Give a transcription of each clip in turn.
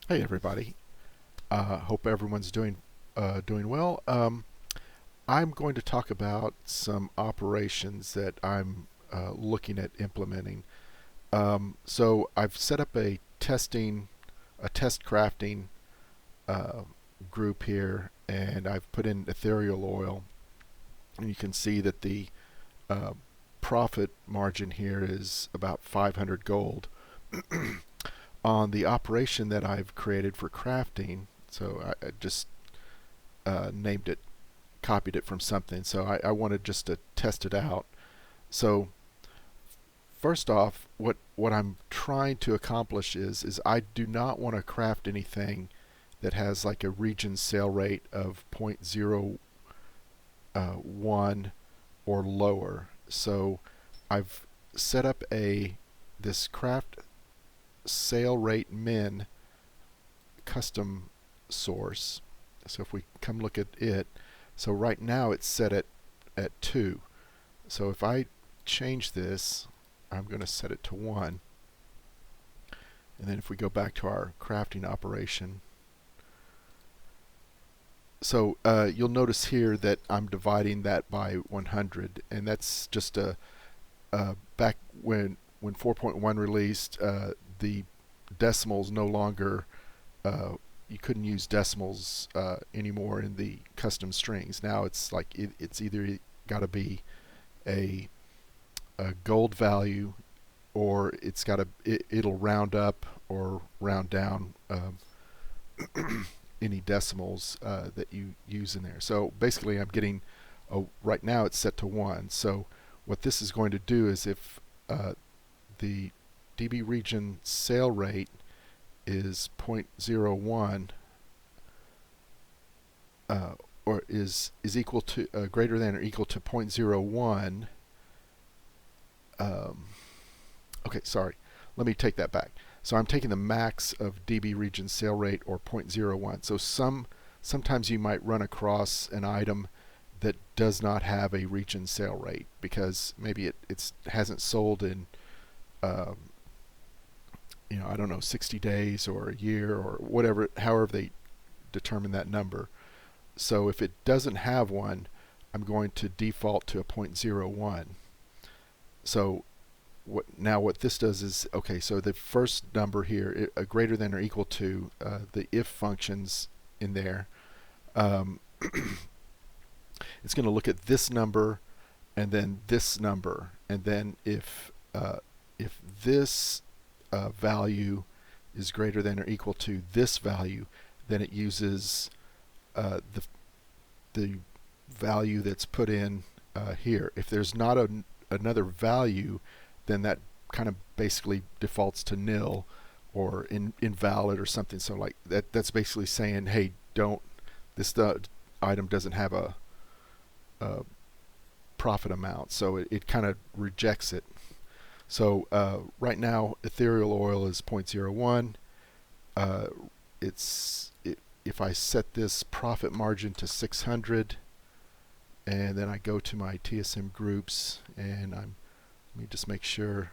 Hey everybody. Hope everyone's doing well. I'm going to talk about some operations that I'm looking at implementing. So I've set up a test crafting uh, group here, and I've put in ethereal oil, and you can see that the uh, profit margin here is about 500 gold. On the operation that I've created for crafting, so I just named it, copied it from something. So I wanted just to test it out. So first off, what I'm trying to accomplish is I do not want to craft anything that has like a region sale rate of 0.01 or lower. So I've set up a this craft sale rate min custom source. So if we come look at it, so right now it's set at 2. So if I change this, I'm going to set it to 1. And then if we go back to our crafting operation, so you'll notice here that I'm dividing that by 100, and that's just back when 4.1 released, the decimals no longer you couldn't use decimals anymore in the custom strings. Now it's like it's either got to be a, a gold value, or it'll round up or round down any decimals that you use in there. So basically, I'm getting right now it's set to 1. So what this is going to do is if the DB region sale rate is 0.01 or is equal to greater than or equal to 0.01. Okay, sorry. Let me take that back. So I'm taking the max of DB region sale rate, or 0.01. So sometimes you might run across an item that does not have a region sale rate because maybe it hasn't sold in um, I don't know, 60 days or a year or whatever, however they determine that number. So if it doesn't have one, I'm going to default to a 0.01. So what this does is, okay, so the first number here, greater than or equal to the if functions in there, um, it's going to look at this number and then this number, and then if this value is greater than or equal to this value, then it uses the value that's put in here. If there's not another value, then that kind of basically defaults to nil or invalid or something. So like that's basically saying, hey, don't this item doesn't have a profit amount, so it kind of rejects it. So right now, ethereal oil is 0.01. Uh, if I set this profit margin to 600, and then I go to my TSM groups, and let me just make sure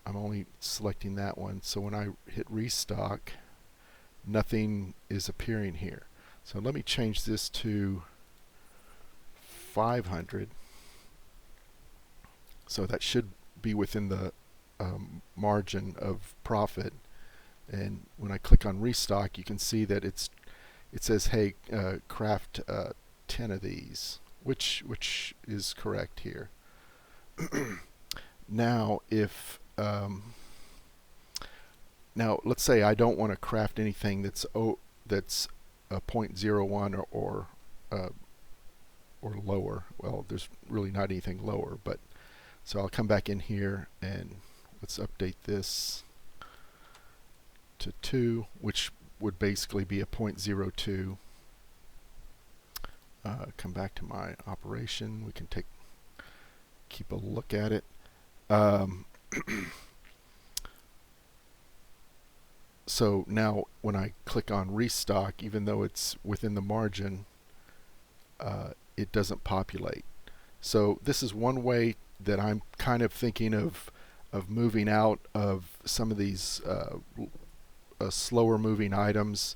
I'm only selecting that one. So when I hit restock, nothing is appearing here. So let me change this to 500. So that should be within the margin of profit. And when I click on restock, you can see that it says, hey, craft 10 of these, which is correct here. Now if now let's say I don't want to craft anything that's a 0.01 or lower. Well, there's really not anything lower, but so I'll come back in here and let's update this to 2, which would basically be a 0.02. Come back to my operation. We can keep a look at it. So now when I click on restock, even though it's within the margin, it doesn't populate. So this is one way that I'm kind of thinking of moving out of some of these slower moving items,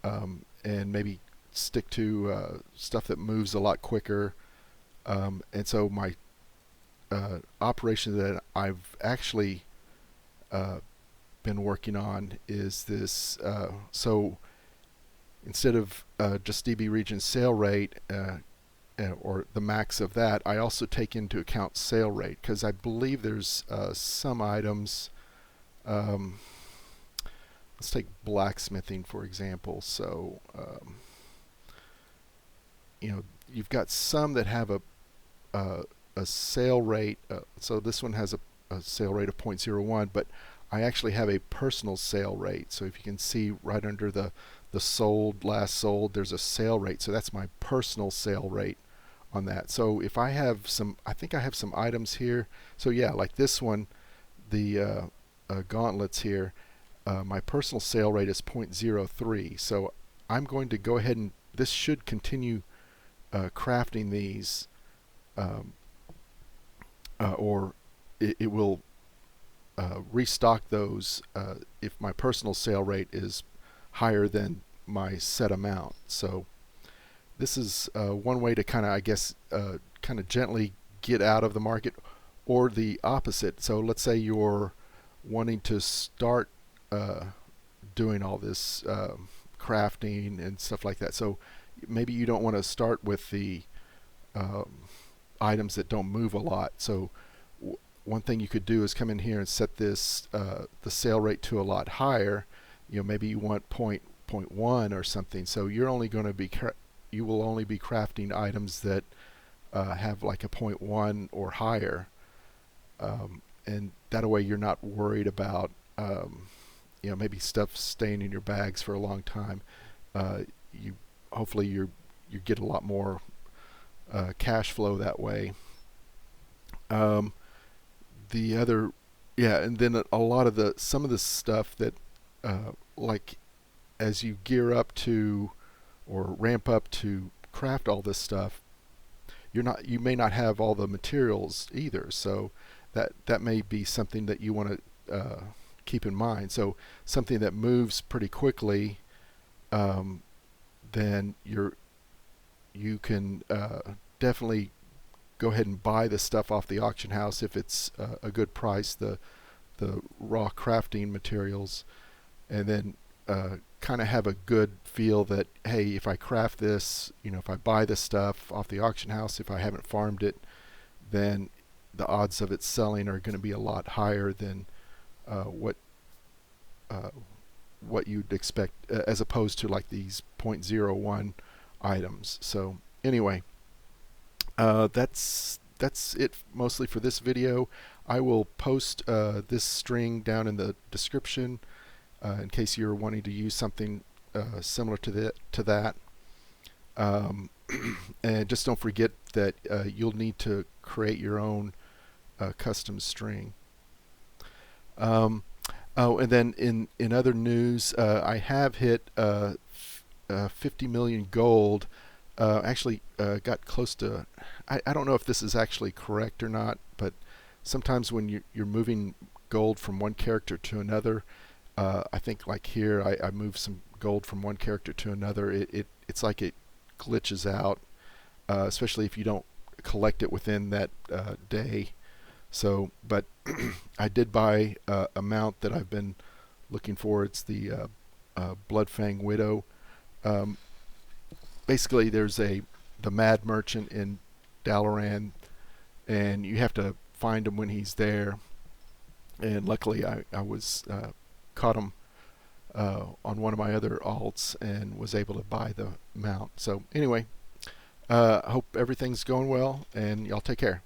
and maybe stick to stuff that moves a lot quicker. And so my operation that I've actually been working on is this. So instead of just DBRegionSaleRate or the max of that, I also take into account SaleRate, because I believe there's some items. Let's take blacksmithing for example. So you've got some that have a sale rate. So this one has a sale rate of 0.01, but I actually have a personal sale rate. So if you can see right under the sold, last sold, there's a sale rate. So that's my personal sale rate on that. So if I have some, I think I have some items here. So yeah, like this one, the gauntlets here, my personal sale rate is 0.03. So I'm going to go ahead and this should continue crafting these, or it will restock those if my personal sale rate is higher than my set amount. So this is one way to kind of, I guess, kind of gently get out of the market, or the opposite. So let's say you're wanting to start doing all this crafting and stuff like that. So maybe you don't want to start with the items that don't move a lot. So one thing you could do is come in here and set this the sale rate to a lot higher. Maybe you want 0.1 or something. So you're only going to be you will only be crafting items that have like a 0.1 or higher, and that way you're not worried about maybe stuff staying in your bags for a long time. Hopefully you get a lot more cash flow that way. The other, and then a lot of some of the stuff that like as you gear up to or ramp up to craft all this stuff, you may not have all the materials either. So that may be something that you want to keep in mind. So something that moves pretty quickly, then you can definitely go ahead and buy the stuff off the auction house if it's a good price, the raw crafting materials, and then kind of have a good feel that, hey, if I craft this, if I buy this stuff off the auction house, if I haven't farmed it, then the odds of it selling are going to be a lot higher than what you'd expect, as opposed to like these 0.01 items. So anyway, that's it mostly for this video. I will post this string down in the description in case you're wanting to use something similar to that. And just don't forget that you'll need to create your own custom string. Oh, and then in other news, I have hit 50 million gold. Actually got close to, I don't know if this is actually correct or not, but sometimes when you're moving gold from one character to another, I think like here I moved some gold from one character to another, it's like it glitches out, especially if you don't collect it within that day. So, but I did buy a mount that I've been looking for. It's the Bloodfang Widow. Basically, there's the Mad Merchant in Dalaran, and you have to find him when he's there. And luckily, I was caught him on one of my other alts and was able to buy the mount. So anyway, I hope everything's going well, and y'all take care.